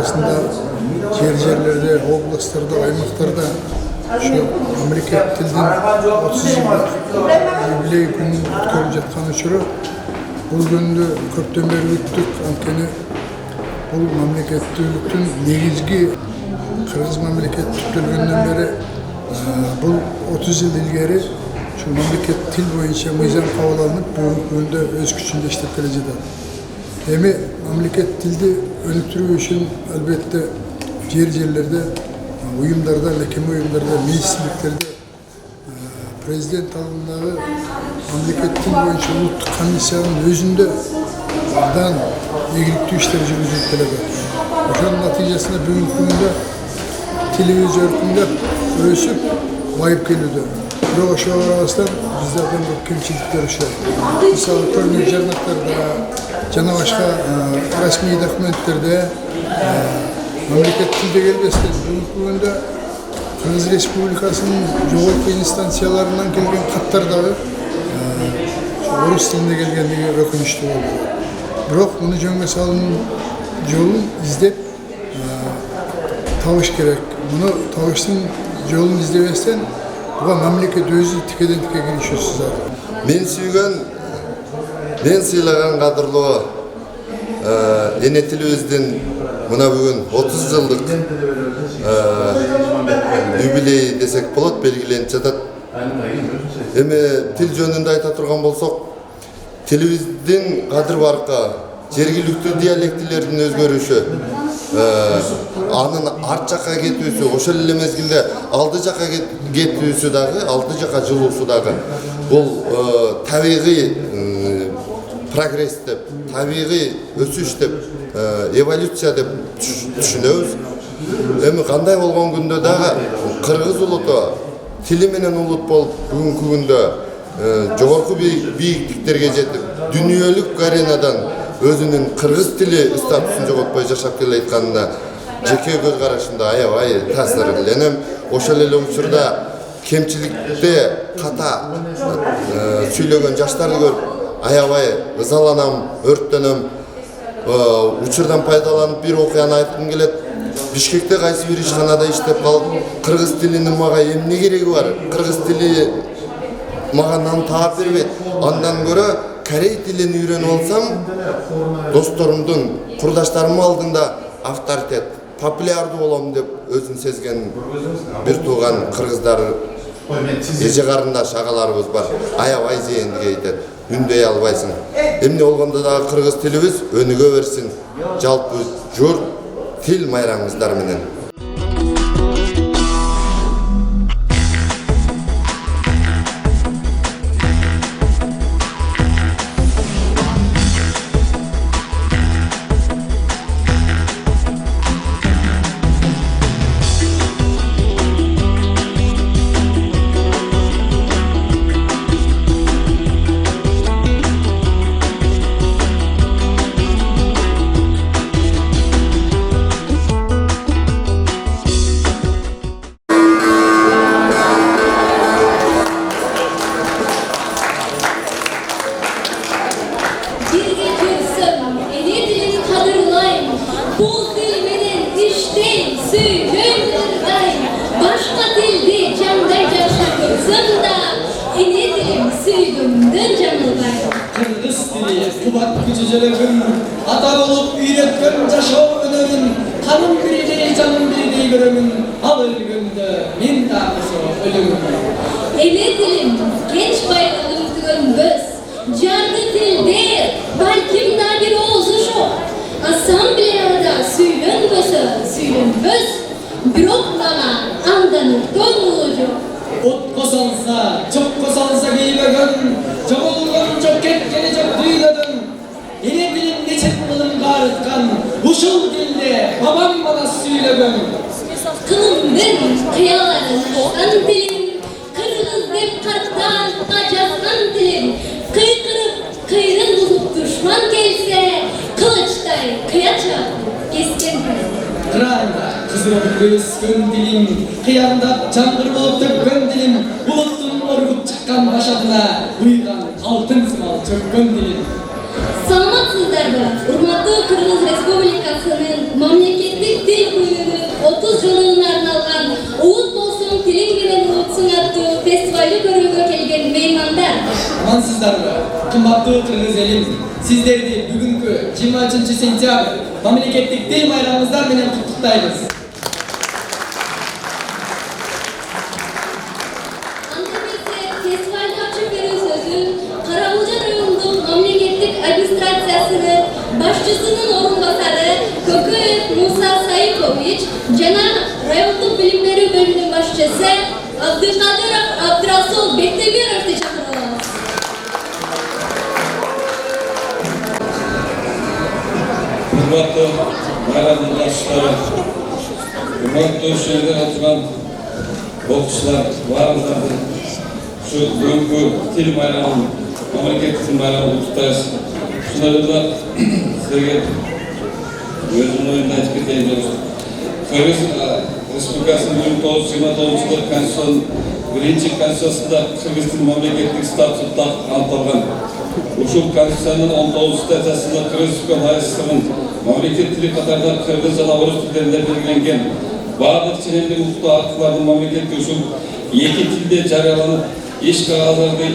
Республикасында жерлерде, областарда, аймақтарда şu memleket tilden 30 yıllık юбилей günü өткөрүлүп жаткан учуру бул күндү көптөн бери күттүк. Анткени бул мамлекеттүүлүктүн негизги кыргыз мамлекети түзүлгөндөн бери бул 30 жыл илгери şu мамлекет тил боюнча мыйзам кабыл алынып бүгүнкү күндө өз күчүндө иштеп келе жатат. Эми мамлекет тилди өнүктүрүү үчүн албетте жерлерде, uyumlarda, mekeme uyumlarda, meclisliklerде президент алдындағы мемлекет тил боюнча улуттук комиссиянын өзүндө абдан ийгиликтүү иштер жүргүзүлүп келет. Ошонун натыйжасында бүгүнкү күндө тилибиз өркүндөп, өсүп, байып келүүдө. Бирок ошого карабастан бизде абдан көп кемчиликтер ушул. Мисалы көрүнүк жарнактарда жана башка расмий документтерде мамлекет тилде келбестен бүгүнкү күндө Кыргыз Республикасынын жогорку инстанцияларынан келген каттар дагы орус тилинде келгендиги өкүнүчтүү болду. Бирок муну жөнгө салуунун жолун издеп табыш керек. Муну табыштын жолун издебестен буга мамлекет өзү тикеден тике киришүүсү зарыл. Мен сүйгөн, мен сыйлаган кадырлуу эне тилибиздин мына бүгүн 30 жылдык юбилей десек болот, белгиленип жатат. Эми тил жөнүндө айта турган болсок, тилибиздин кадыр баркы, жергиликтүү диалектилердин өзгөрүшү, анын арт жакка кетүүсү, ошол эле мезгилде алды жакка кетүүсү дагы, алды жакка жылуусу дагы бул табигый прогресс деп, табигый өсүш деп, эволюция деп түшүнөбүз. Эми кандай болгон күндө дагы кыргыз улуту тили менен улут болуп бүгүнкү күндө жогорку бийиктиктерге жетип, дүйнөлүк аренадан өзүнүн кыргыз тили статусун жоготпой жашап келатканына жеке көз карашымда аябай таасирленем. Ошол эле учурда кемчиликте ката сүйлөгөн жаштарды көрүп аябай ызаланам, өрттөнөм. Учурдан пайдаланып бир окуяны айткым келет. Бишкекте кайсы бир ишканада иштеп калып, кыргыз тилинин мага эмне кереги бар? Кыргыз тили мага нан таап бербейт. Андан көрө корей тилин үйрөнүп алсам, досторумдун, курдаштарымдын алдында авторитет, популярдуу болом деп өзүн сезген бир тууган кыргыздар эже карындаш агаларыбыз бар. Аябай зээндиге айтат. Үндөй албайсың. Эмне болгондо дагы кыргыз тилибиз өнүгө берсин. Жалпы журт тил майрамыңыздар менен. Ata bolup üretken jaşоо önörün, kanım biridey, canım biridey görömün, al ölgöndө men dagı ölümüm. Ele dilim, genç bayramın tügönböz, jardı tilde, balkim da bir ozuşu, asambleyada süylönböz, büroklama, andanır donulucu. Ot kosalsa, çok kosalsa giybegön, çok olgun, çok ketkeni, çok duyladın. Yine dilim neçet kılım garıtkan, uşul dilde babam bana süylegen. Kılımdın kıyaların açtan dilim, kırgız dep karttan acastan dilim. Kıykırıp kıyrın bulup düşman gelse, kılıçtay kıyaça kesken dilim. Kırağında kızılıp göğüskön dilim, kıyanda çangır bulup tökkön dilim. Buluttun orgup çıkkan başadına, uygan altın sımal çökkön dilim. Саламатсыздарбы, урматтуу Кыргыз Республикасынын мамлекеттик ел менен улутсуң аттуу фестивалды көрүүгө келген меймандар. Амансыздарбы, кымбаттуу кыргыз элим. Сиздерди бүгүнкү 23 сентябрь мамлекеттик тил байрамыңыздар менен куттуктайбыз. Festival açık verin sözü, Karabuca rayonunun memleketlik administrasyasının başçısının orunbasarı Köküev Musa Sayıkoviç, Cenab Rayonluk Bilimleri Bölümünün başçısı Abdülkadir Abdurasol Bektemirev'de çağırılamaz. Hürmetli bayramın başçıları, hürmetli şehirden atılan okçular, varlıklardır. Şu bugünkü til bayramı, memleket til bayramı kutlayız. Şunları da sizlerge özümün oyunda açık edeceğiz. Kırgız Respublikası'nın 1929 yılı Konstitusyon, birinci Konstitusyonu'nda Kırgız til memleketlik statüsü anlatılgan. Uşul Konstitusyonu'nun 19 stadyasında Kırgız Respublikası'nın memleket tili Katar'da Kırgız jana Orus tillerinde belgilengen bardıq çenelli mutlu artıklarının memleketli uşul iki tilde jarıyalanıp iş kağıtları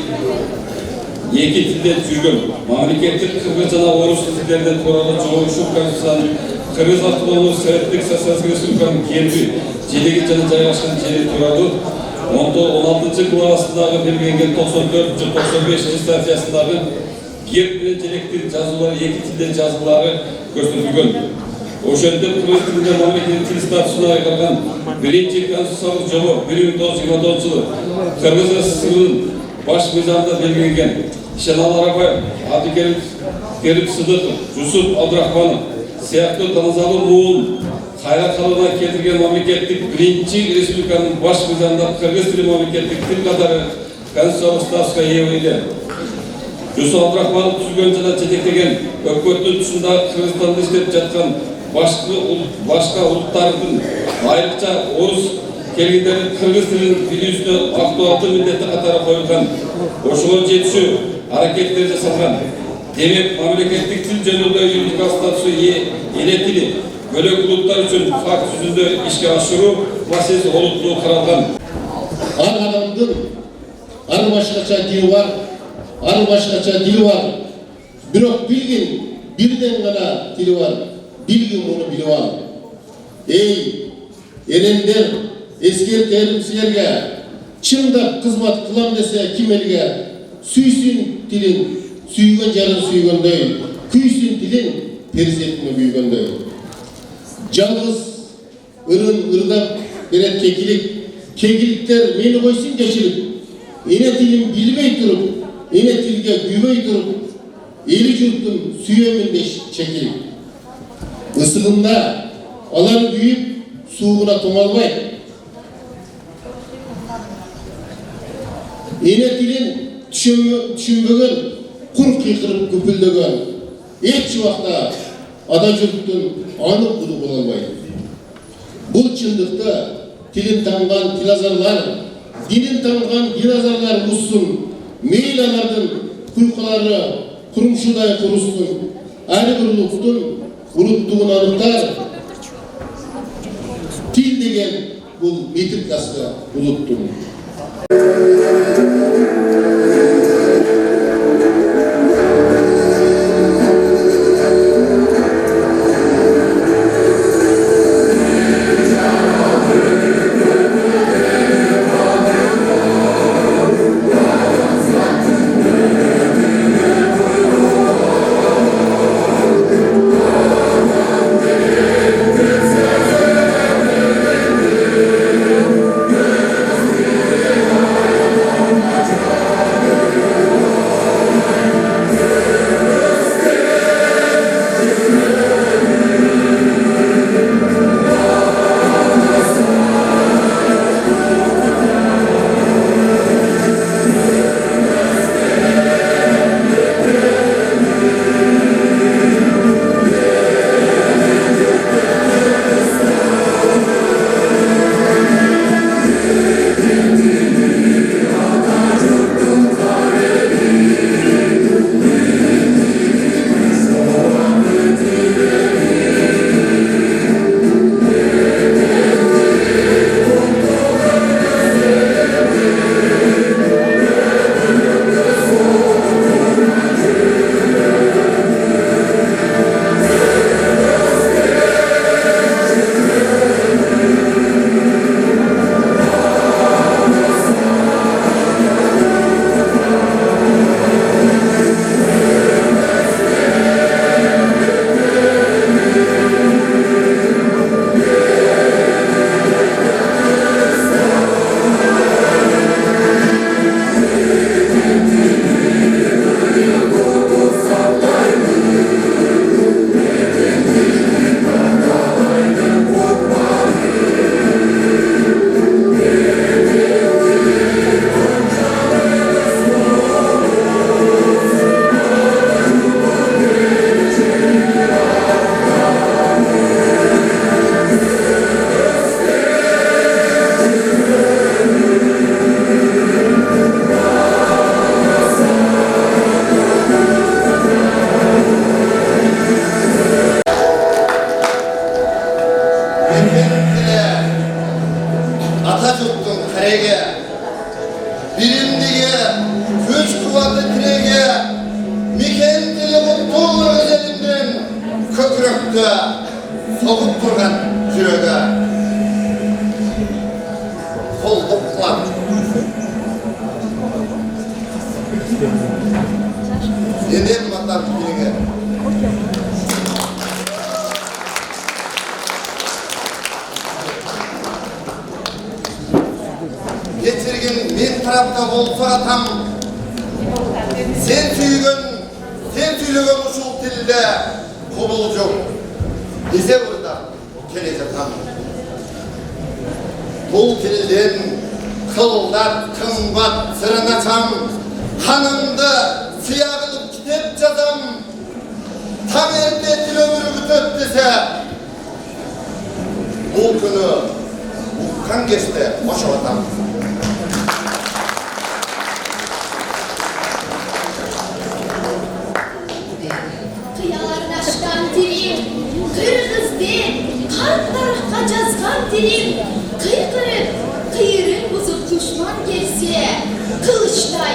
iki tilde жүрген memleketli Kırgız jana Orus tillerinden туралы жоо ушул Конституцияның Kırgız Автономиялык Советтик Социалистик Республиканын керби желеги жана жайгашкан жери туралы 16 главасындагы белгиленген 94-95 статьясындагы герб менен желектин жазуулары эки тилден жазуулары көрсөтүлгөн. Ошондо кыргыз тилинде мамлекеттик тил статусуна айырылган биринчи конституциялык жобо 1929 жылы Кыргыз ССРнын баш мыйзамында белгиленген Шенал Арапаев, Абдикерим Сыдыков, Жусуп Абдрахманов сыяктуу Таназалы муун кайра калыбына келтирген мамлекеттик биринчи республиканын баш мыйзамында кыргыз тили мамлекеттик тил катары конституциялык статуска ээ эле. Жусуп Абдрахманов түзүлгөн жана жетектеген өкмөттүн тушунда Кыргызстанда иштеп жаткан башка улуттардын айрыкча орус келгендердин кыргыз тилин билүүсүнө актуалдуу милдети катары коюлган. Ошого жетишүү аракеттер жасалган. Демек мамлекеттик тил жөнүндө юридикалык статусу эле тили бөлөк улуттар үчүн факт жүзүндө ишке ашыруу маселеси олуттуу каралган. Ар адамдын ар башкача тили бар, ар башкача дили бар. Бирок билгин бирден гана тили бар. Билгин муну билип ал. Эй, эрендер, эскертерим силерге, чындап кызмат кылам десе ким элге, сүйсүн тилин, сүйгөн жарын сүйгөндөй, күйсүн тилин, перзентине күйгөндөй. Жалгыз ырын ырдап берет кекилик, кекиликтер мени койсун кечирип, эне тилин билбей туруп, эне тилге күйбөй туруп, эли журтун сүйөмүн деш чекилик. Isığında alan büyüyüp suğuna tomalmay. Ene tilin düşünbögen, kur kıykırıp küpüldögen. Hiç vakta ada jurttun anıp budu bulalmaydı. Bu çındıkta tilin tanıgan tilazarlar, dinin tanıgan dinazarlar ussun, meylanardın kuykuları kurumşuday kurussun, ayrı bir uluktun Unuttuğun anıklar, til degen bu metrikasını unuttum. bilimliğe, güç kuvveti tirege, mikentili mutlu özelimden kökürökte soğuk durgan jürege. Kolduklar. Neden matar birine? Getirgin men tarafta bolsa atam, sen söylegen uşul tilde kobul yok. Bize burada gelecek tam. Bul tilden kıldat, kımbat, sırına çam, hanımda siyah kılıp kitap yazam, tam elde til ömrü bütöp dese, bu günü kan geçti, boşa atam. Kıyardaştan dilim, kırgızden, kartlarıqqa жазған dilim, kıykırıp, kıyırın buzup düşman gelse, kılıçтай,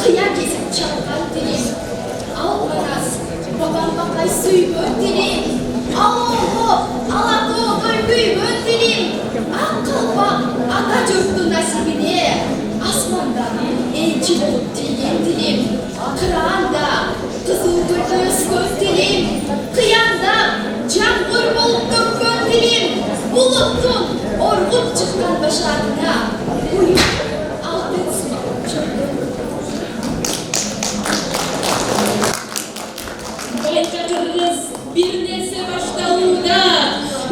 kıya kesip çalgan dilim. Al baras, babam bakay süybön dilim, al oğlu, alakoğul büybön dilim, ak kalbak, ata jurttun nasibine, asmandan elçi bolup tiygen dilim, kıranda, kızıl gülü öskön dilim, kıyanda çamur bolup dökön dilim, buluttun orgup çıkkan başlarına, uyum altın sıvap çöktüm. Bayka kırgız bir nese baştalıda,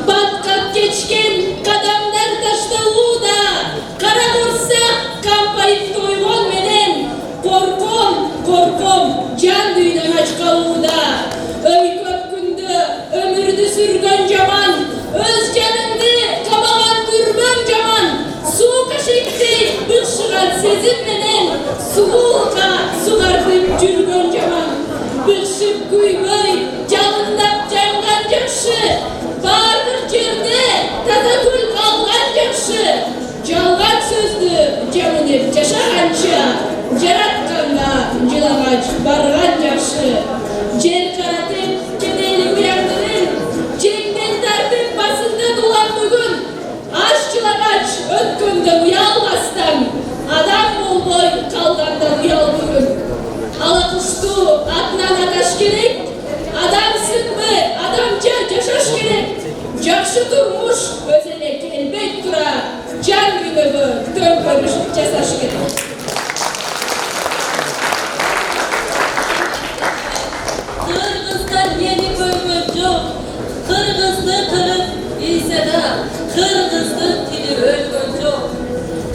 batkak geçken kadamlar taştalıda, kara borsa kampayıp toygon menen, korkom, can düğüne aç kalıda, öy köp günde ömürdü sürgön jaman, öz canındı kamagan türbön jaman, suğu kaşıktı bıkşıgan sezim menen, suğulka sugardıp jürgön jaman, bıkşıp güyböy jalındap jangan jakşı, bardır jerde taza kül kalgan jakşı, jalgan sözdü jamınıp jaşagança, jaratkanda jılagaç bargan jakşı, jer karatip kedeyli uyandırın, jengden tartip basında dulan bugün, aş jılagaç ötkönde uyalmastan, adam bolboy kalganda uyal bugün. Alakıştu atnan ataş gerek, adamsın mı adamca yaşaş gerek, jakşı durmuş özelek elbet tura, can günübü dönkörüşüp jasaş gerek. Kırgızlar yeni görmüş yok, Kırgızlı kırıp iyse de, Kırgızlı dili ölgün yok.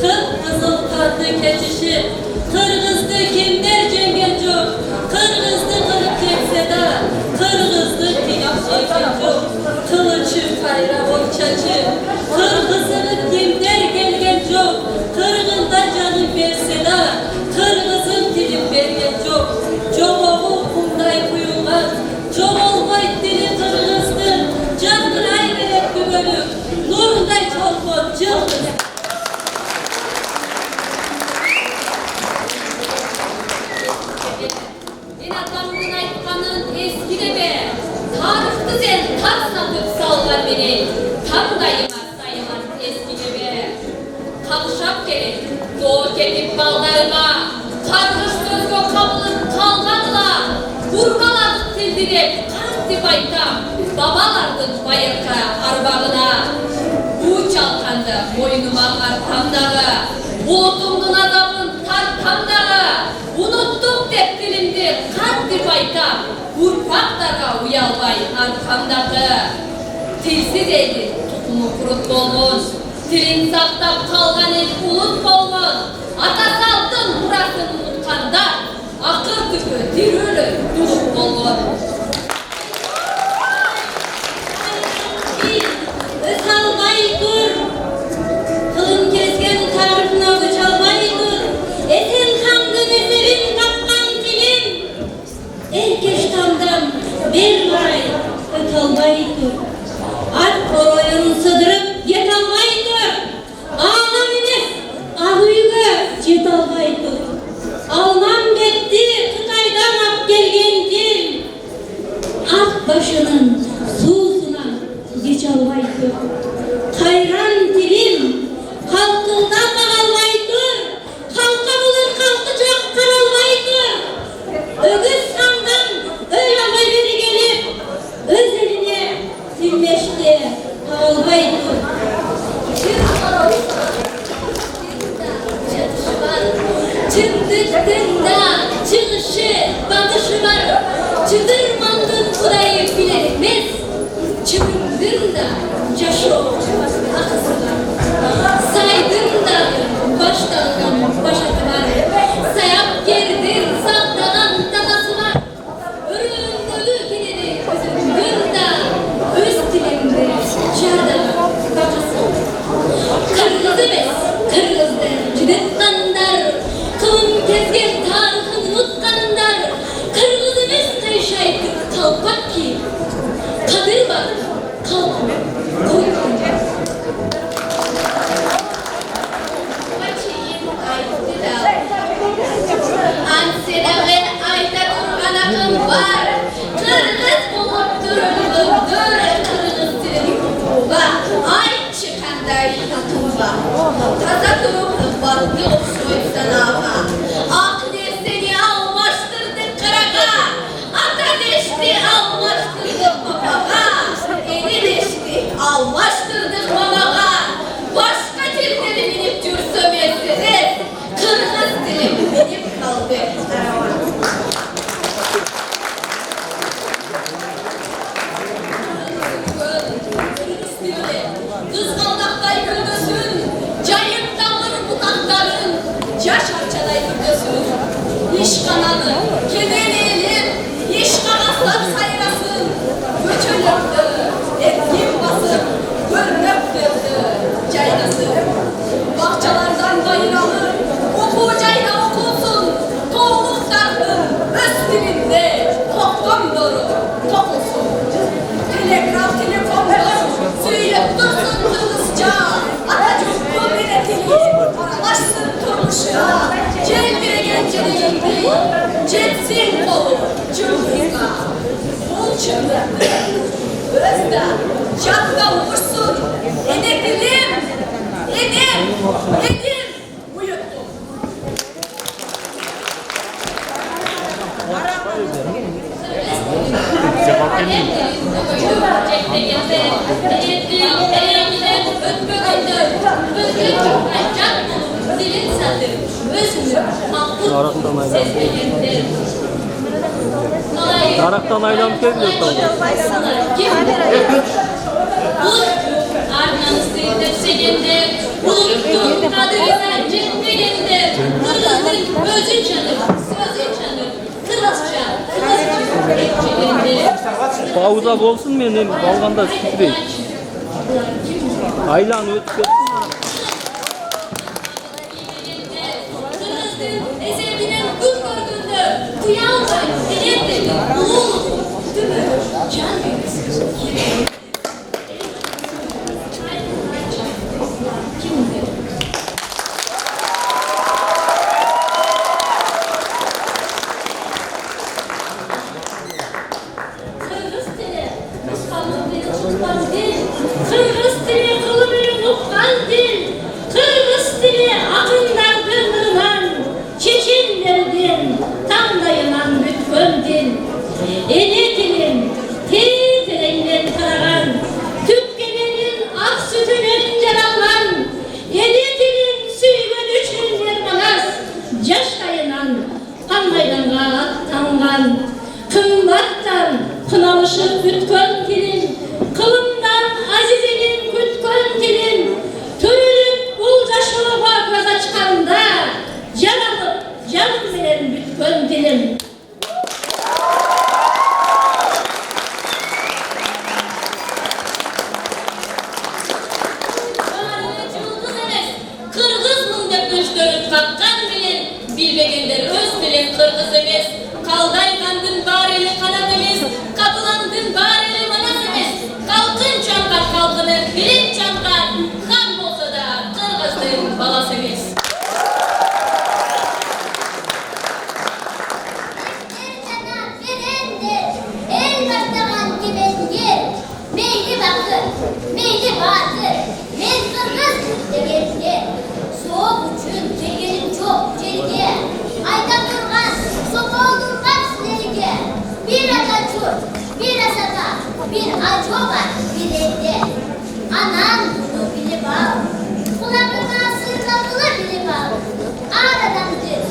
Kıpkızıl kanlı keçişi, Kırgızlı kimler cengen yok, Kırgızlı kırıp geçse de, Kırgızlı dili cengen yok. Kılıçı kayra oyçacı, Kırgızlık kimler gelgen yok, Kırgızda canı verse de, Kırgızın dili bergen yok. Çoğuğu kumday kuyulmaz, çoğulmay dili Kırgızdır, candır ayrılıp bir bölüm, nurunday çolmaz cıldır. En atamın aytkanın eskide be, tarıktı sen tarsatıp sallar beni, tam dayımaz eskide be. Kalışap gerek, doğu ketip ballarıma, kargış sözgö kabılıp kalganla, vurgaladık tildirek, kanti bayta, babalardın bayırka arbağına. Bu çalkandı boynuma arkamdağı, boğdumdun adamın tarkamdağı, unuttum dep dilimdi kanti bayta, urpaklara uyalbay arkamdağı. Tilsiz eydin tutumu kurut bolmon, tilin saktap kalgan el ulut bolmon, ata saltın muraсын unutkanda, akıl tüpü dirülü duş bolmon. Salmay dur, kılın kesken tarifine çalmay dur, etin kandın eserin kapkan dilim, erkeş tamdan bir varay ötalmay dur, at koroyun sıdırıp yetalmay dur, ağlam ines, ağıyga jetalmay dur. Çıngıttığında çıkışı, batışı var. Çıdırmandın burayı bilinmez. Çıkındın da caşı akısı var. Saydın da baştan başatı var. Sayap girdin saptanan takası var. Öründülü gideri özündün da öz dilimde çarda bakası. Kırmızı bez, kırmızı cüdettanlar. Kılın kezgen tarihini unutkanlar. Kırmızı bez kayşaydık kalpak ki. Kadir var, kalk, koy. Ansedeler ayda durgan akım var. Kırgız bulup durulundur, kırgız dilini kutuğa. Ay çıkanday akım var. Taza durup battı o soysan ağa. Ak seni almıştırdık karaga. Ata deşti almıştırdık babaga. Eni deşti almıştırdık babaga. Başka dilleri binip cürsömezsiniz. Kırgız dilim binip kaldı. Kızgaldakтай gülgüsün, cayıp dağır budakların, caş harçaday gülgüsün. İş kanadı, kedeleyelim, iş kanatlar sayrasın. Göçölüktü, etkin basın, görünüktü, caynasın. Bahçalardan bayralı, oku cayna okulsun. Toğluklarının öz dilinde, toplam doğru, topulsun. Telegraf telefonlar, söyleyip dursun kırgızca. Atacuklu milletini, aralaşsın turmuşa. Cel bire genceli gitti, celsin kolu, cımbızla. Bul çıngırdı, özda, canla vursun. Edebilim, edim, uyuttum. Taraktan aylan kelmiyor tabii. Arnavutluğun tepsegende, bulutluğun kaderinden cennetegende, kırgızlık özü çanır, sözü çanır, kırgızca, kırgızca Pauza bolsun benim balganda titrey. Aylan ötüp Kırgızlık ezebinin gül görgünde, kıyalday, denetleri, uluğun, tümü, can büyüsü, kimi. Kırgız dili, Müslüman dili tutmaz dil. Kırgız dili kılıbını tutmaz dil. Kırgız dili akınlar dırdırılan, Çeçenlerden tam dayanan bütkün dil. Ene dilim, teyzerengen taragan, Türkkenenin ak sütünün canalan, ene dilim süygün üçün yermanas, Yaş dayanan, kandaydan rahat tangan, Kımbattan kınamışıp bütkön dilim, Kılımdan azizenin kütkön dilim, Törülüp bulcaşılı bakıza çıkanda, Can alıp can veren bütkön dilim. Kırgızmın dep göçtörüp kakkan bilen, bilbegender öz bilen kırgız emes. Kaldaygandın bareli kanat emes, kapılandın bareli manas emes. Kalkın çangar kalkını, bilen çangar, kan bolsa da kırgızdın balas emes. El başlaman güvence, meyli bakır, meyli batır, men kırgız degence. Soğuk üçün çekelim çok çelge, ayda durmaz, sopa olurmaz sizlerge. Bir ataçur, bir asata, bir acı var bir evde. Anam bunu bilip al, kulağına sırlamını bilip al. Ağradandır,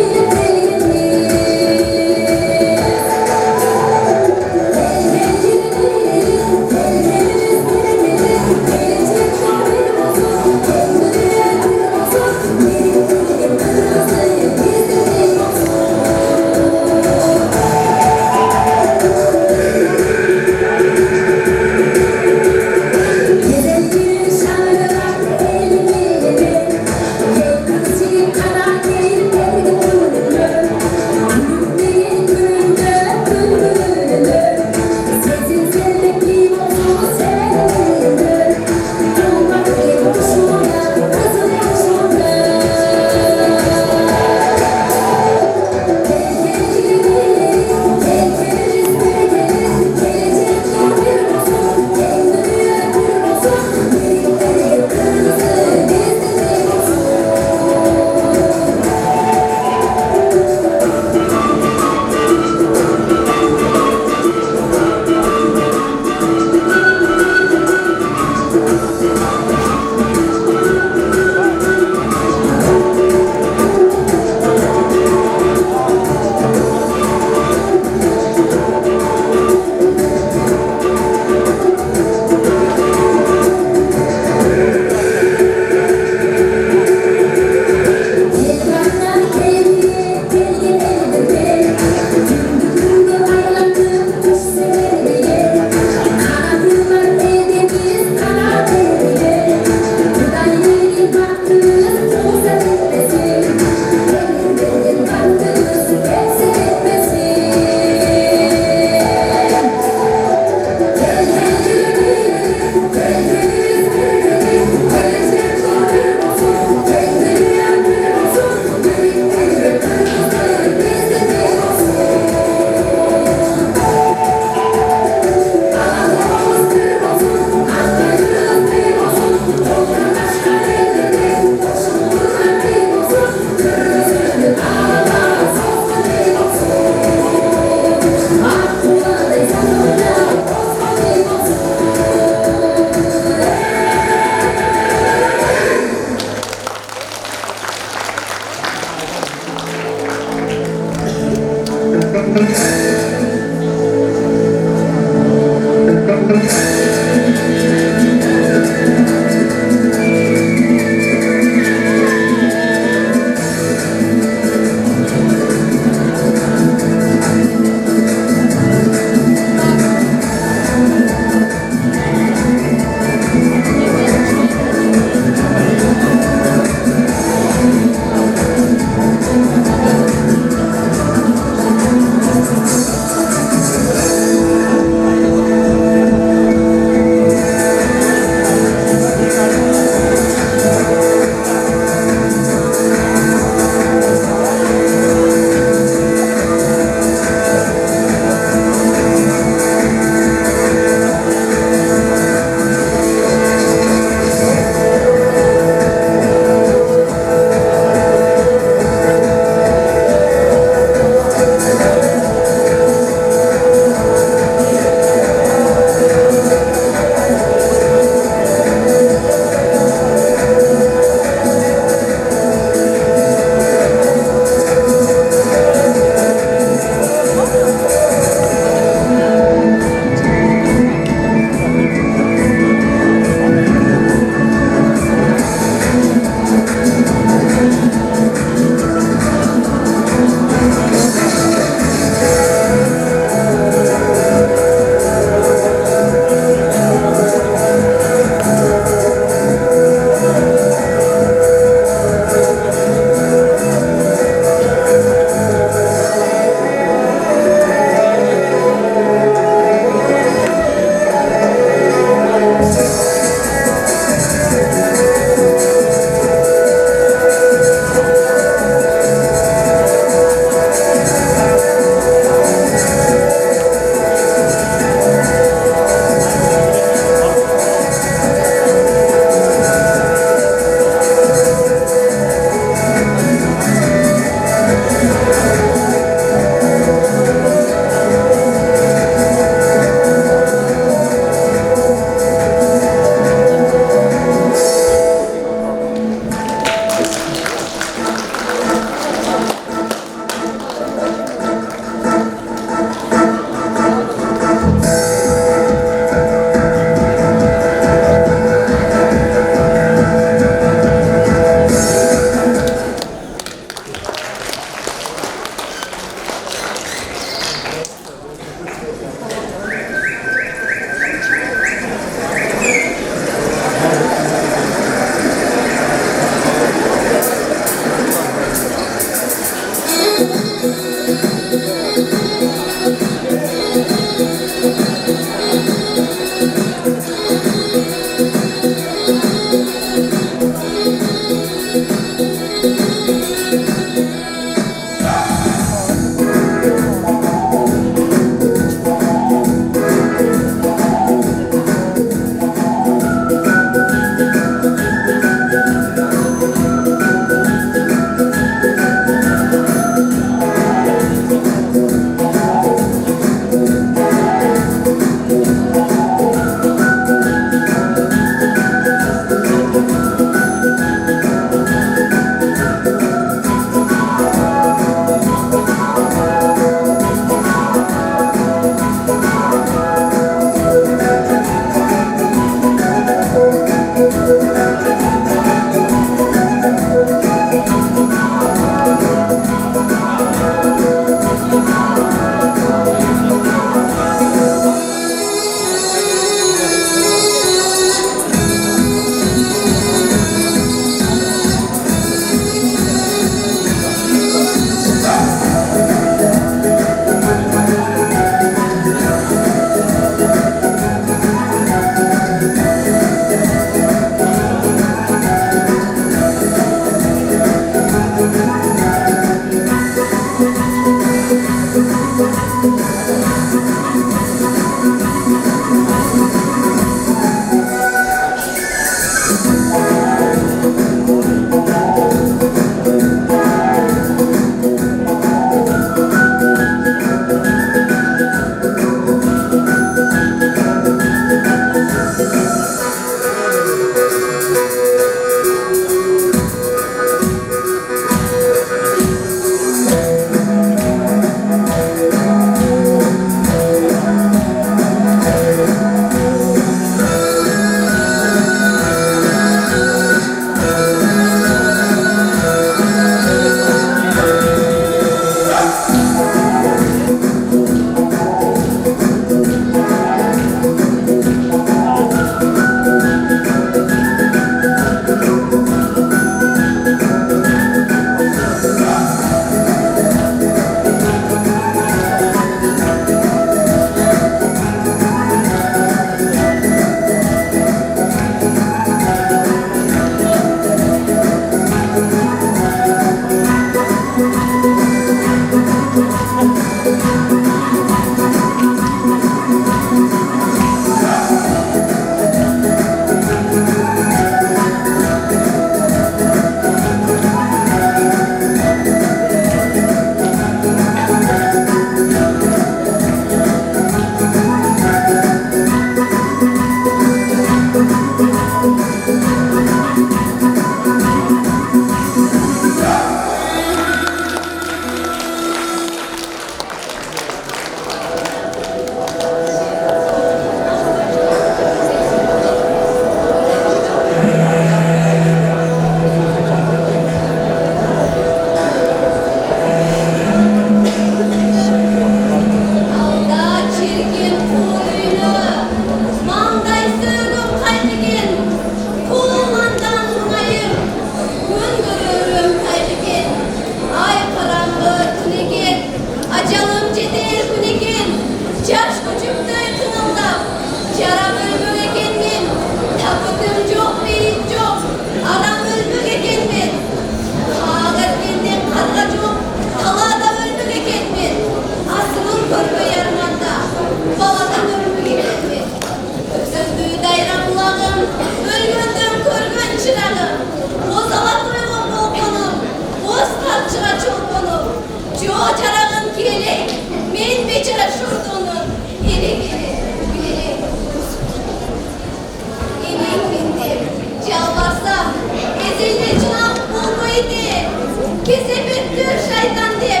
Hayırdır şeytan diye.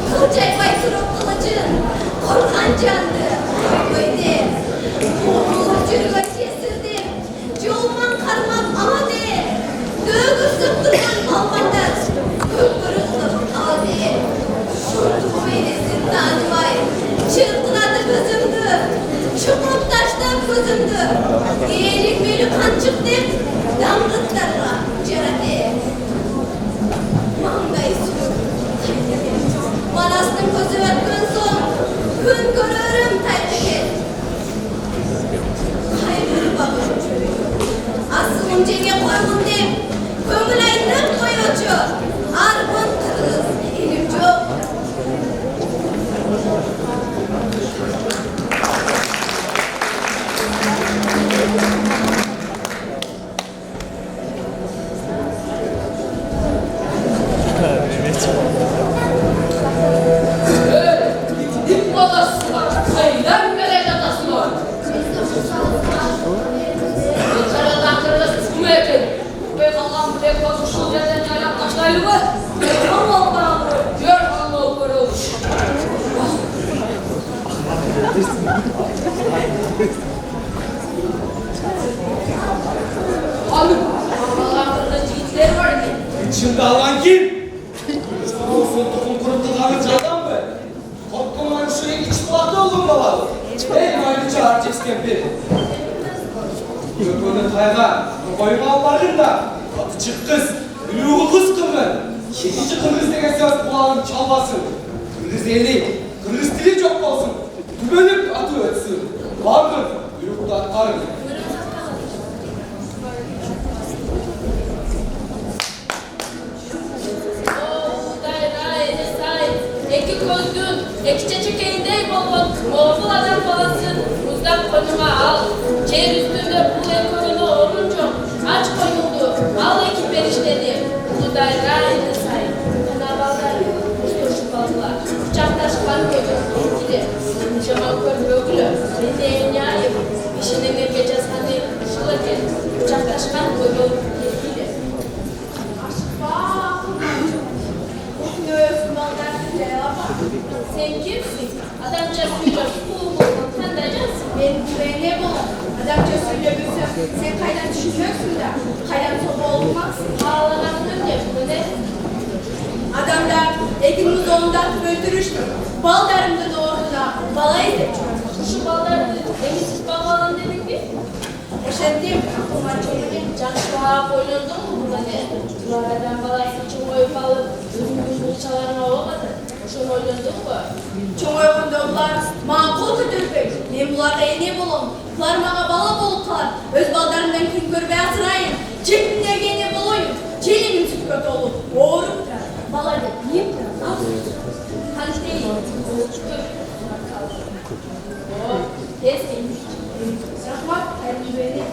Kılacak baykırıp kılıcın. Korkan canlı. Koydu. Oğlum çürüme kesildim. Yolman karmak ama de. Dövgüsüp durman kalmadan. Kıpkırıklık kaldı. Şurtumu beni zindani vay. Çırpınadı gözümdü. Çukup taştan gözümdü. İyilik beni kancık de. Damgıtlarla cerade. Mangay sürüp. Manastın gözü ötkün son. Gün görürüm terteket. Hayırlı bakın çürüyor. Asılım cenge koyun dem. Kömül aytın koyucu. Arbın kırız. Elim çok. Dik babası var. Haydan melek atası var. Karadan kırılır sıkımı ekin. Ben Allah'ım buraya koşmuşum yerden yarak taşlaylı var. Allah bana vuruyor. Gör Allah vuruyor. Hanım. Allah'ım kırılır yiğitleri var ki. Şimdi alan kim? Olsun tokum kuruttu kanıcı adam mı? Korktuğundan şuraya içip baktı oğlum baba. Ey ayrıca harcız kempir. Gökönü tayga, koyun alların da. Atıcık kız, büyüğü kız kırgın. Yedici kırgız degen söz kulağını çalmasın. Kırgız eli, kırgız dili çok olsun. Tübönüp atı ötsün. Vardır, büyük tatlarım. Eki koydun, eki çeçekeğindey babam, oğul adam balansın, uzak konuma al. Çeyir üstünde bul ekoyunu olunca, aç koyuldu, al eki perişteni. Bu dairaydı say, kanaballar, ustoşu ballar, uçaktaş kan koydu, etkili. Cemal kör bögülü, ben de enyayım, işine ne geçeceğiz hani, şılaki, uçaktaş kan koydu, etkili. Sen kimsin? Adamca söylüyor, sen de cansın. Ben ne bu? Adamca söylüyorsun. Sen kaydan düşünüyorsun da. Kaydan soba olmazsın. Ağlamaktan diye bu ne? Adamda ekimiz ondan öldürüştü. Bal darımda doğruna. Balayı da Şu balları emisiz babalan dedik mi? Eşendim. Can şu ağa boynunda mı burada ne? Şuralardan balay saçın koyup alıp ürün çalarına olmadı. Şunu oynadın mı? Çoğu oyundalar. Makul kütürpek. Ben bulara ne bulum? Bunlar bana bala boluklar. Öz ballarımdan kim görüp asırayım. Çekimler gene bulayım. Çelimin süt kötü olur. Doğru. Balayı yiyip de nasıl? Hani değil. O kesin. Bırakmak hayırlı beni.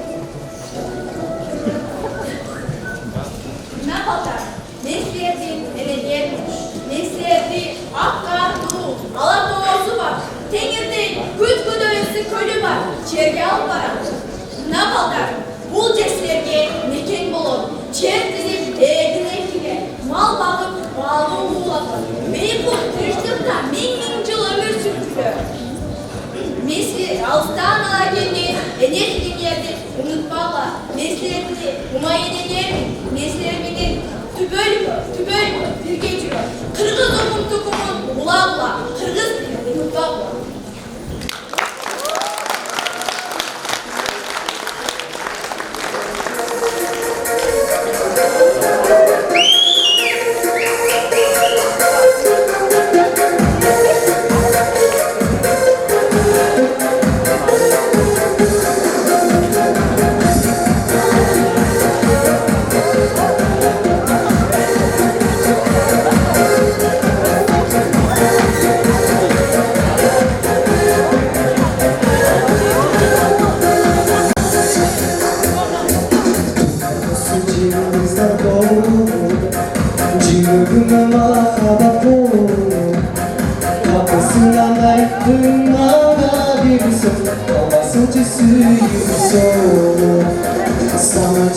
Ne kadar? Ne istedin? Ele gelmiş. Ne istedi? Akkardu. Aladoğusu var. Tengirde güt öylesi kölü var. Çerge al para. Ne kadar? Bul ceslerge meken bulun. Çer dizip eğdinek mal bakıp bağlı bulatın. Meykul kırıştıkta min yıl ömür sürtülür. Mesleği alttan alakeni, enerjini geldi, unutmakla, mesleğini umayene geldi, mesleğini tübölü, bir geçiyor. Kırgız tukumun, ulağla, Kırgız dili, unutmakla. Sana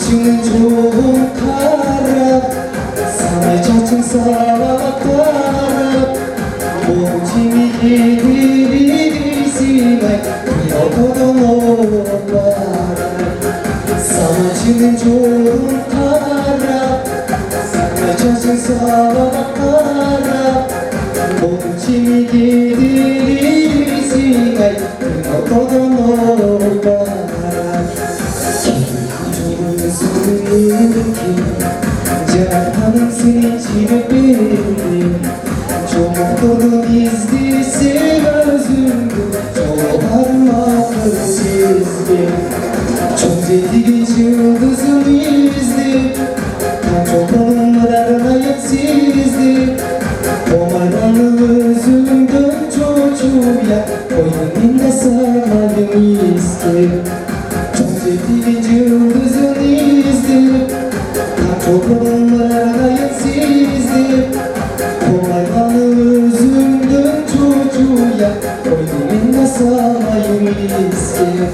Saçının çoğun kara, saçın sağlam kara. Onun kimi gelirsin ay, kodun olmara. Çoğunsun ki, canım seni içine benim. Çok dolu gizli sevözümdü, çok parmaklı sizdim. Çok zeytin yıldızım izdim, çok onlarına yetsizdim. O maydanlı özümdün çocuğa, oyununda sarmayım istim. Çok zeytin yıldızım izdim, çok onlarına yetsizdim. O maydanlı özümdün çocuğa, oyununda sarmayım istim.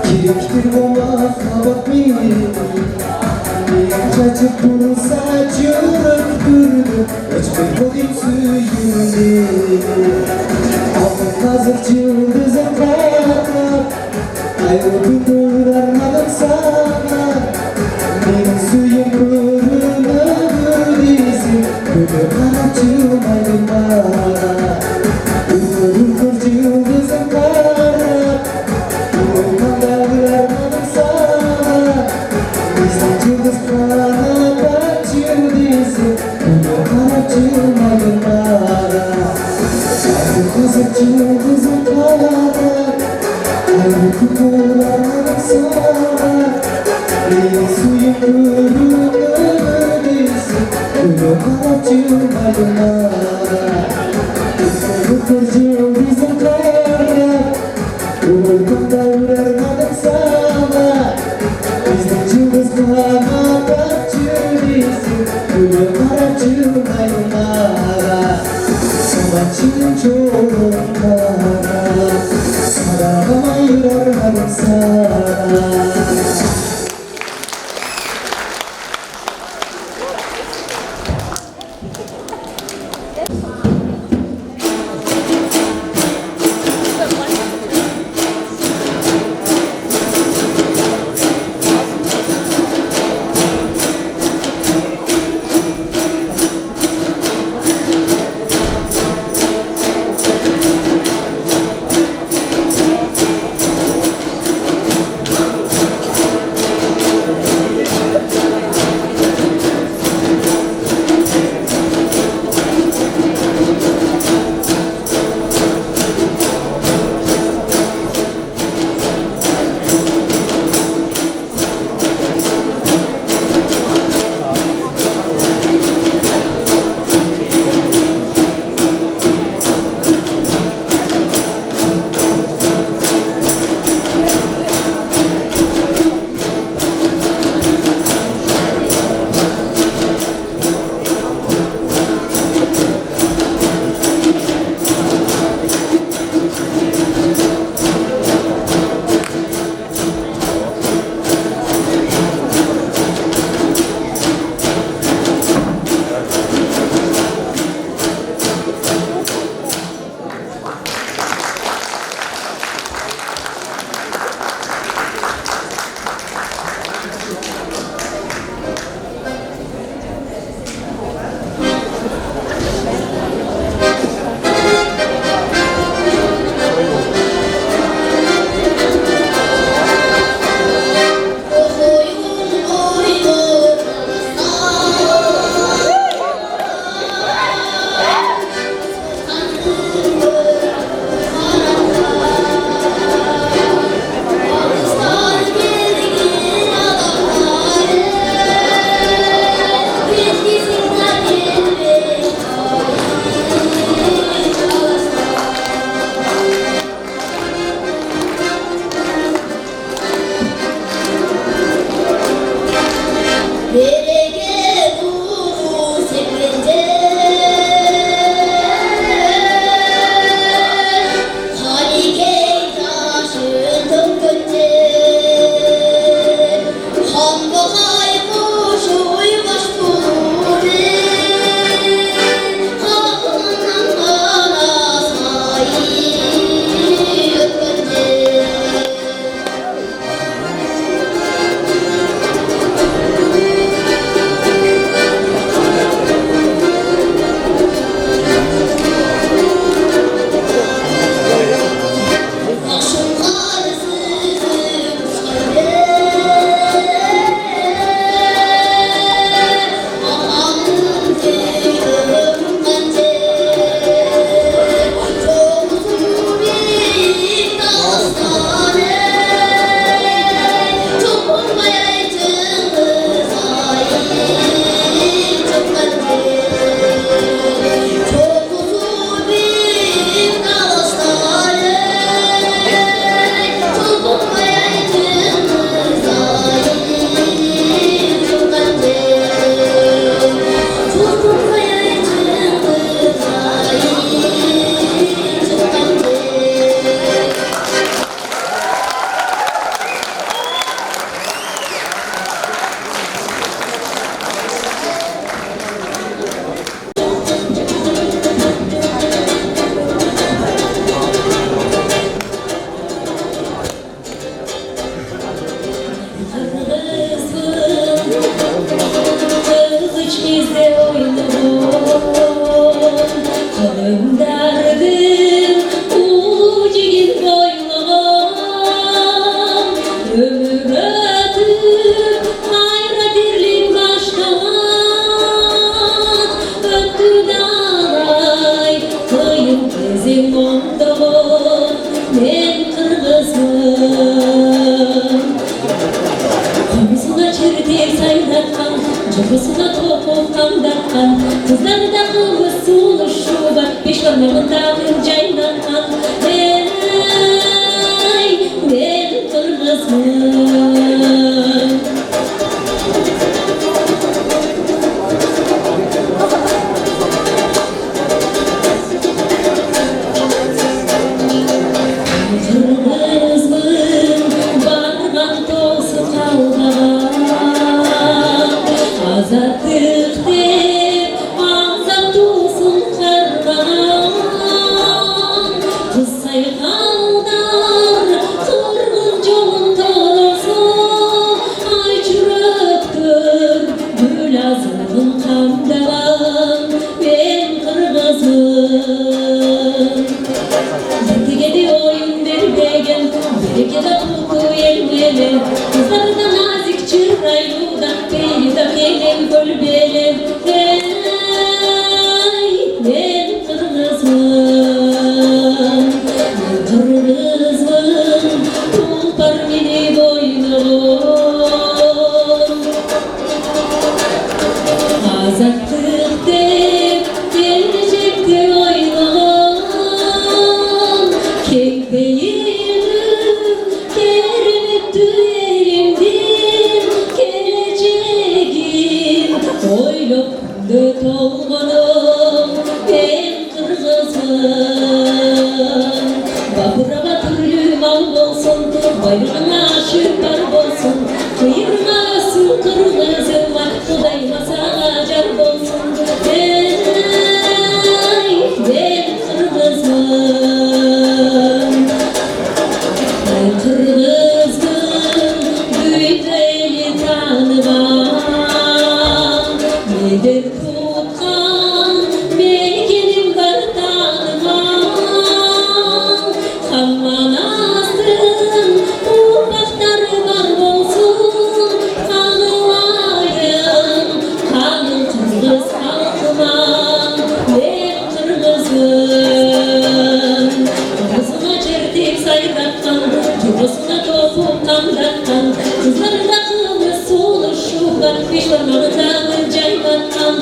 Kiriktir bomba kabak miydi? Çocuk bunun saçını kırdı, öçmek koyayım suyunu. Altın kazık yıldızın kayaklar, ayrılıp duramadım sana. Benim suyum kırıldı dizim, böyle kanatçım aydın bana. Uğur kırcı yıldızın kayaklar, uyuman dağlarmadım sana. Bizden yıldız kanatçı dizim, böyle kanatçım aydın bana. Altın kazık yıldızın kayaklar, ayrılıp duramadım sana. Benim suyum kırıldı dizim, böyle kanatçım aydın bana. Kırcı yıldızın kayaklar, uykumda uğrarmadım sana. Bizden yıldız kanatçı dizim, böyle kanatçım aydın bana. Saçın çoğun kara, sararama uğrarmadım sana. bizde oynadım. Kalındardım ucugin boylağım. Ömür ötüp hayra dirlik başkalat. Öttü dağlay kıyım kezim ondan. Men kırmızım. Komsuna çürütüp sayrakkan, çapısına topup kandatkan. Kızlarda kılmış sulu şubat, pişmanlığında hırcaynatkan. Ben kırmızım. Kırmızım, barman tozu kavgan. Azatlık deyip ağzam tuzun kargan. Kız sayıkaldar, kırgın jolun tolosu. Ay çürüktür, gül azalın kamdalan. Ben kırmızım. Yetigedi oyun vermegen, berekede kuku elmelen. Kızlarda nazik çırrayluda, beyda gelin bölbelen. Hey, ben kırmızım. Ben kırmızım, tulpar meni boynum. Azatlık deyip gelecekti oylağım. Kek değilim, kerim etti elimden. Geleceğim, oylop dört olmadım. Ben kırmızım. Babura batırlı mal olsun, bayrağına aşıklar olsun. Kıyırma su kırmızım var, budaymasa acar olsun. Ben kırmızım. Ben kırmızım, büyüteli tanımam. Nedir tutkan, beni gelin var tanımam. Kanman astım, ufakları var olsun. Kanılayım, kanım kırmız kalkmam. Ben kırmızım. Kafasına çertip sayrakkan, kafasına topup kandatkan. Kızların da kılmış sulu şubat, pişmanlığında hırcaynatkan.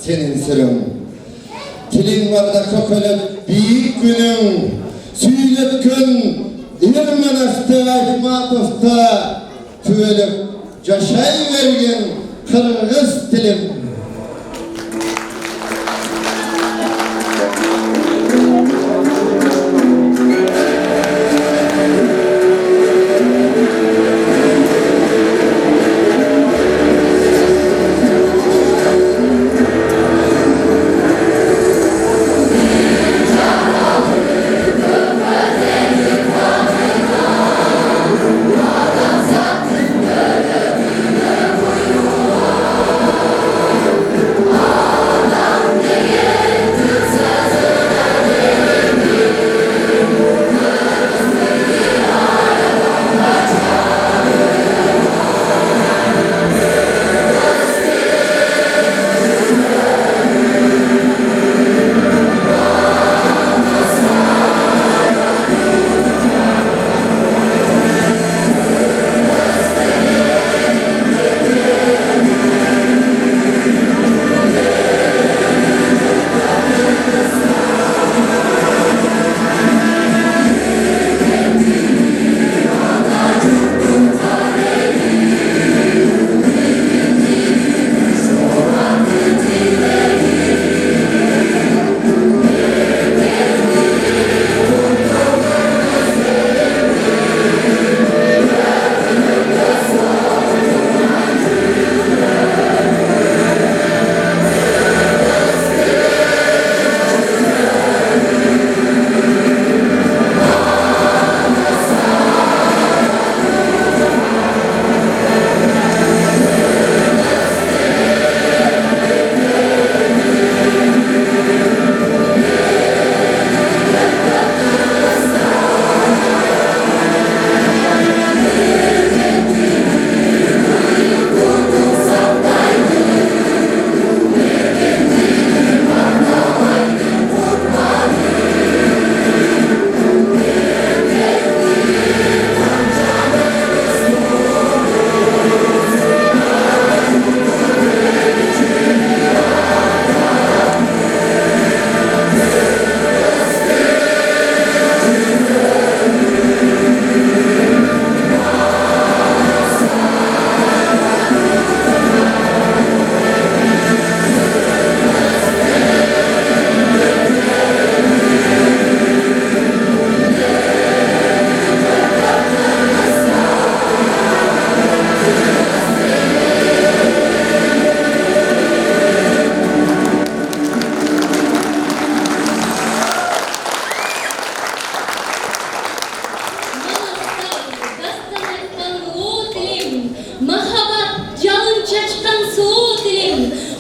senin sırrın. Tilin varda köpelep büyük günün, süylötkün İrmen astı Aytmatov'ta tüvelip yaşayıvergen Kırgız tilim.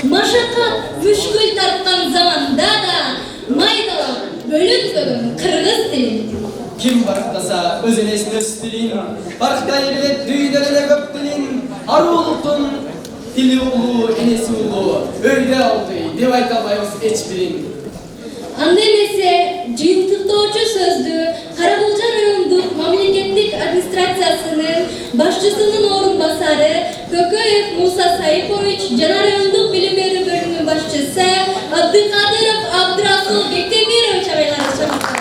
Maşakat müşkül tarttan zamanda da maydalap bölüm bölüm Kırgız dilin. Kim barıktasa özüne esnös dilin, barıkta yerlet düğünlerine gök dilin, arı olutun, dili ulu, enesi ulu, öyle oldu, dev aytabayız eçbirin. Andemese jıyıntıqtooçu sözdü Karabulca rayonduk Mamleketlik Administrasyasının başçısının orunbasarı Kököyev Musa Sayıpoviç, Cana rayonduk Bilim Yeri Bölümü başçısı Abdülkadirov Abdurasul Bektemirov çabayları çabuklar.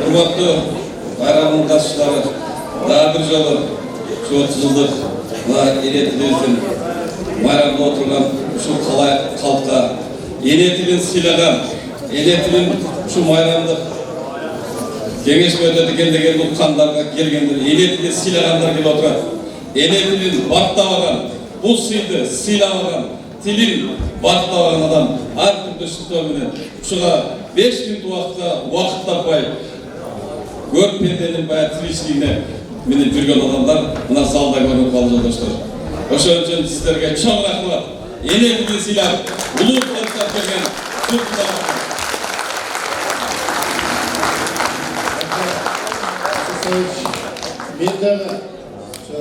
Hurmatlı bayramın taşçıları, daha bir jolu şu 30 yıldır enetimizin bayramda oturan şu kalkta enetimin silagan, enetimin şu bayramda Kengеш ödediken utkandарға келгендер, enetimin silaganlar gibi oturan, enetimin barktavagan, bu sıydı silavagan, tilin barktavagan adam her türlü sütümünü şuğa 5 gün vakit tapay Gök perdenin bayağı tirişliğine minip жүрген adamlar mına salda görüp kaldı dostlar. Oşun için sizlerge çok rahmat. Enetini silahı, ulu fırsat vergen Türkler. Mendегі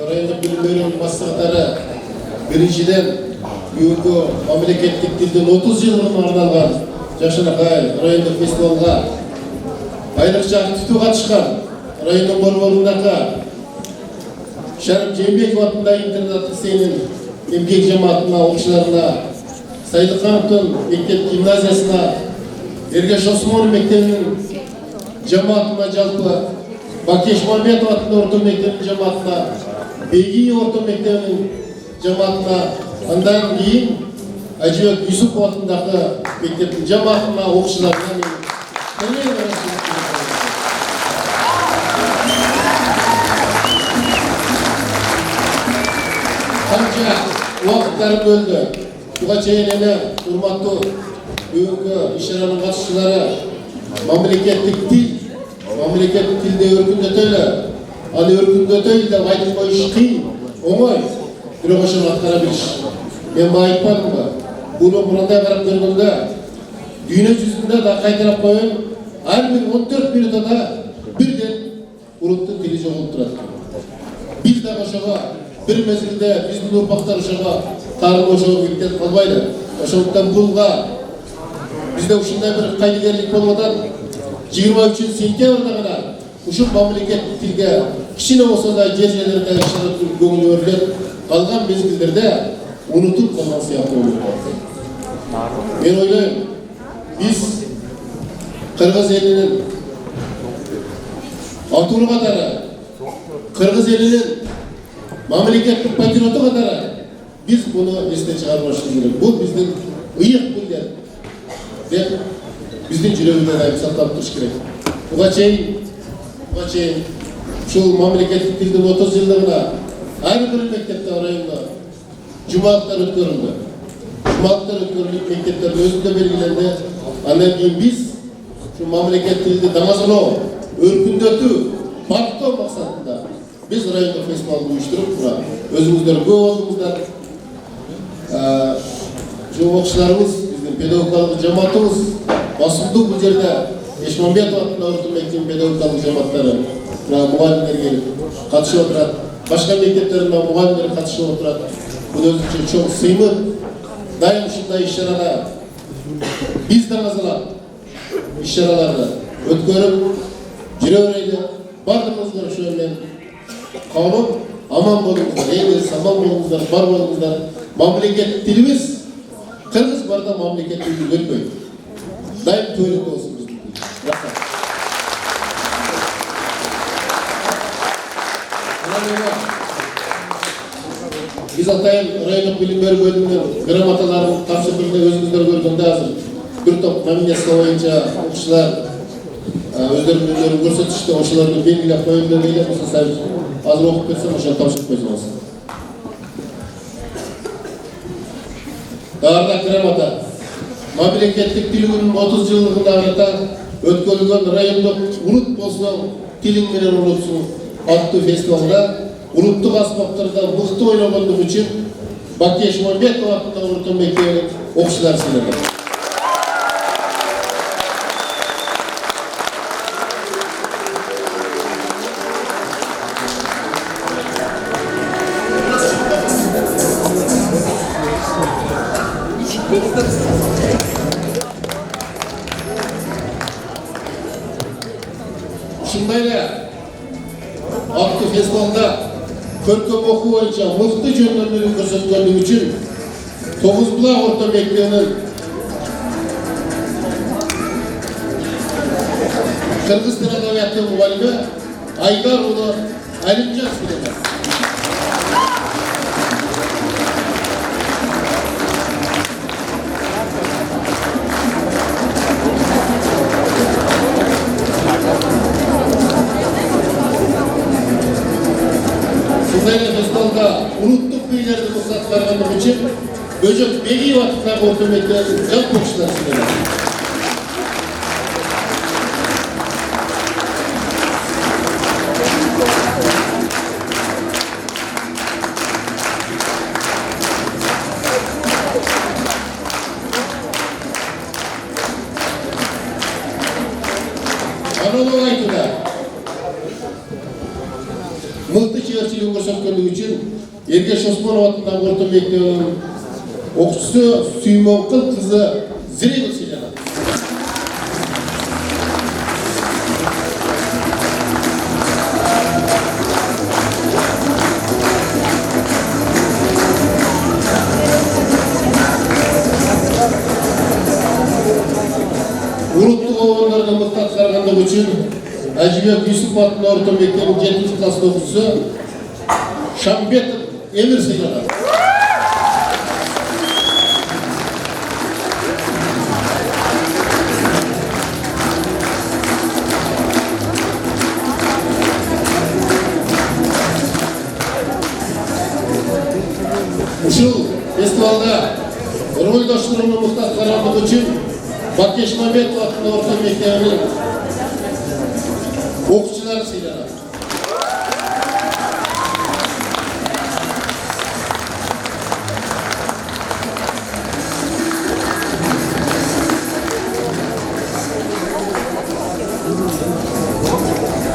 райондық білім беру бастықтары біріншіден бүгүнкү мамлекеттик тилдин 30 жылдыгына арналган Жакшыракай райондук фестивалга айрыкча активдүү катышкан райондун борборундагы Шарып Жээнбеков атындагы интернат лицейинин эмгек жамаатына, окуучуларына, Сайдыкановдун мектеп гимназиясына, Эргеш Осмонов мектебинин жамаатына, жалпы Бакеш Мамбетов атындагы орто мектебинин жамаатына, Бейги орто мектебинин жамаатына, андан кийин Ажыбек Юсупов атындагы мектептин жамаатына, окуучуларына канча убакыттары бөлдү. Буга чейин эле урматтуу бүгүнкү иш-чаранын катышчылары мамлекеттик тилде өркүндөтөлү, аны өркүндөтөйлү деп айтып коюш кыйын, оңой, бирок ошону аткара билиш. Мен баа айтпадымбы? Буну мындай карап көргөндө дүйнө жүзүндө да кайтарап коеюн, ар бир 14 минутада бирден уруттун тили жоголуп турат. Биз дагы ошого bir mezgilde bizdin urpaklar ошого тарым ошого биктеп калбайлы. Ошондуктан булга бизде ушундай бир кайдыгерлик болуп атат. 23-сентябрда гана ушул мамлекеттик тилге кичине болсо да жер-жерлерде көңүл өрүлөт. Калган мезгилдерде унутуп калган сыяктуу болуп калат. Мен ойлойм, биз кыргыз элинин атуу катары, кыргыз элинин мамлекеттик патриоту катары биз буну эстен чыгарбашыбыз керек. Бул биздин ыйык милдет деп биздин жүрөгүбүздө дайым сакталып туруш керек. Буга чейин ушул мамлекеттик тилдин 30 жылдыгына ар бир мектепте районда жумалыктар өткөрүлдү. Жумалыктар өткөрүлүп мектептердин өзүндө белгиленди. Андан кийин биз ушул мамлекеттик тилди даңазалоо, өркүндөтүү, бактоо максатында biz rayonda festival uyuşturup bura özümüzler көп olduңуздар. Şu okuşlarımız, bizim pedagogik cemaatimiz basıldı bu yerde. Eşmanbetov atında orta mektebi pedagogik cemaatları, muallimler gelip katışıp oturat. Başka mekteplerinde muallimler katışıp oturat. Bu özünce çok sıyımlı. Daim şunday iş-şarada bizden azalap iş-şaralarda ötkörüp jirevereydi. Bardığımızlar şöyle kavram aman bolunuzlar, eyleyiz, aman bolunuzlar, bar bolunuzlar. Mamleket dilimiz, Kırgız barda mamleket dilini bölmeyin. Daim töylükte olsun bizim dilimiz. Biz atayın rayonluk bilimleri bölümünün gramatalarının tavsiyelerinde özümüzler gördüğünde hazır. Bir top nominasyonu boyunca okuşlar özlerinin ünlerini görsetişte oşularını belgilep koyunlar beyle olsa sayılır. Hazır okup versem oşan tavsiye koyun olsun. Dağırda gramata. Mamleketlik dilinin 30 yıllığında arata ötkölügen rayonluk unut bozdan tilin menen unutsun attı festivalda unuttuk asbaptırda mıhtı oynamandık için Bakiye Şumanbetov hakkında unutan mektebi okuşlar sınırdı. Şundayla Aklı Festivalda körküm oku boyunca mıhtı jönlöndürün көрсөткөнlүгү үчүн Тогузбулак орто мектебинин Кыргыз тили адабияты мугалими Айдар уулу Алимжан Сүлейман. Festivalda unuttuk beylerdi mıslatlarının için Böcek Begi Vakıflar Orta Mektebi'nin can kokuşlar sınırlar. Anadolu Aytı'da mıhtı çiğerçiliğin көрсөткөнlүгү үчүн Эргеш Осмонов атындагы орто мектебинин окуучусу Сүймөнкул кызы Зирегул сыйланат. Уруттук обондордун мыкты аткаргандыгы үчүн Ажыбек Юсуп атынын орто мектебинин 7 класс окуучусу Шамбетов Эмир сыйланат. Ушул фестивалда ролдоштуруну мыкты аткаргандыгы үчүн Бакеш Мамбетов атынын орто мектебинин окуучулары сыйланат.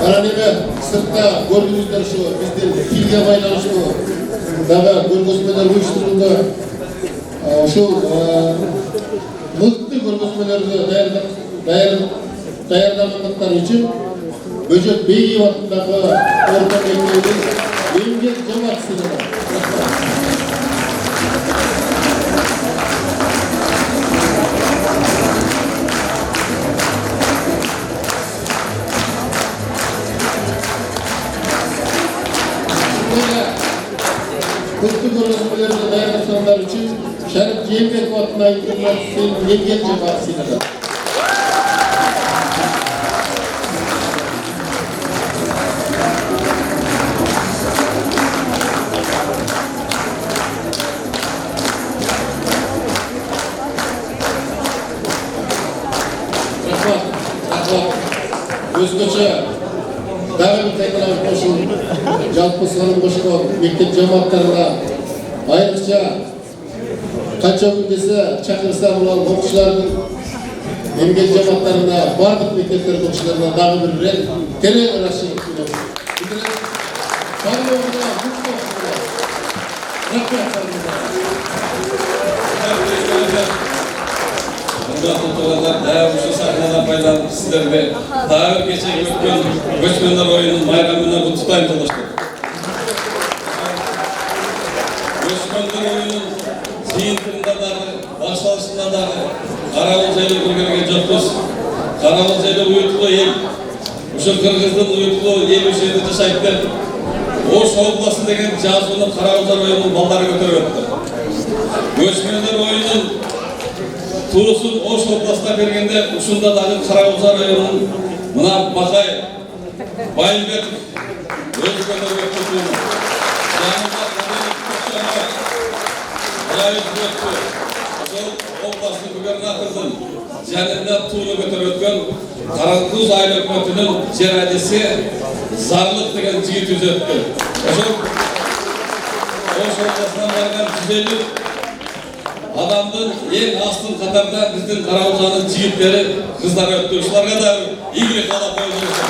Анан эми сыртта көрдүңүздөр ушу биздин тилге байланыштуу дагы көргөзмөлөр уюштурулду. Ушул мыкты көргөзмөлөрдү даярдагандыктары үчүн Бөжөк Бейгиев атындагы орто мектебинин эмгек жамаат сыйланат. Mıktı görgözmelerini dayanışanlar için Şerif Cemberk atına internetin emgek cemaat sıyladı. Özgöçe daim tekrar koşun, жалпы санын кошкон мектеп жамааттарына айрыкча канча күн десе чакырса булган окуучулардын эмгек жамааттарына бардык мектептердин окуучуларына дагы бир рет терең ырахмат Дәуіші сахнадан пайдаланып сіздерге тағы кеше өткен көшпендер ойынын майрамына құттықтаймын талашты. Көшпендер ойынын жиынтығында дағы, башталышында дағы қарауыл жайлы көргенген жоқпыз. Қарауыл жайлы ұйытылы ел, ұшыр қырғыздың ұйытылы ел үшеді жашайды. Ош обласы деген жазуыны қарауылдар ойынын балдары көтеріп өтті. Көшпендер ойынын туысын Ош обласына бергенде ұшында дағы Қарауылдар районының мына Бақай, Байымбетов өз көтеріп өтті. Жанында областың губернатордың жанында туыны көтеріп өткен Қарақұз айыл өкіметінің жер әдесі Зарлық деген жігіт өзі өтті. Ош обласынан барған 150 адамдың ең астын қатарда біздің Қарауылжанның жігіттері, қыздары өтті. Ұшыларға да игілік қалап қойып жүрсін.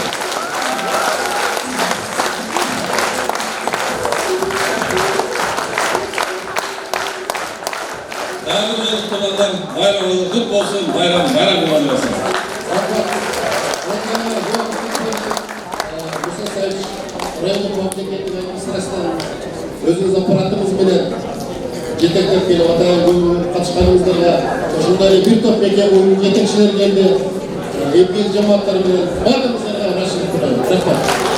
Дәуір жолық тұлғандар майрамы құт болсын, майрам болған болсын. Өзіңіз аппаратымыз менен жетектеп келіп атайын қатысқанымыздарға ошондай бир топ мектеп жетекчилер келди. Эмгек жамааттар менен бардыгыңыздарга рахмат.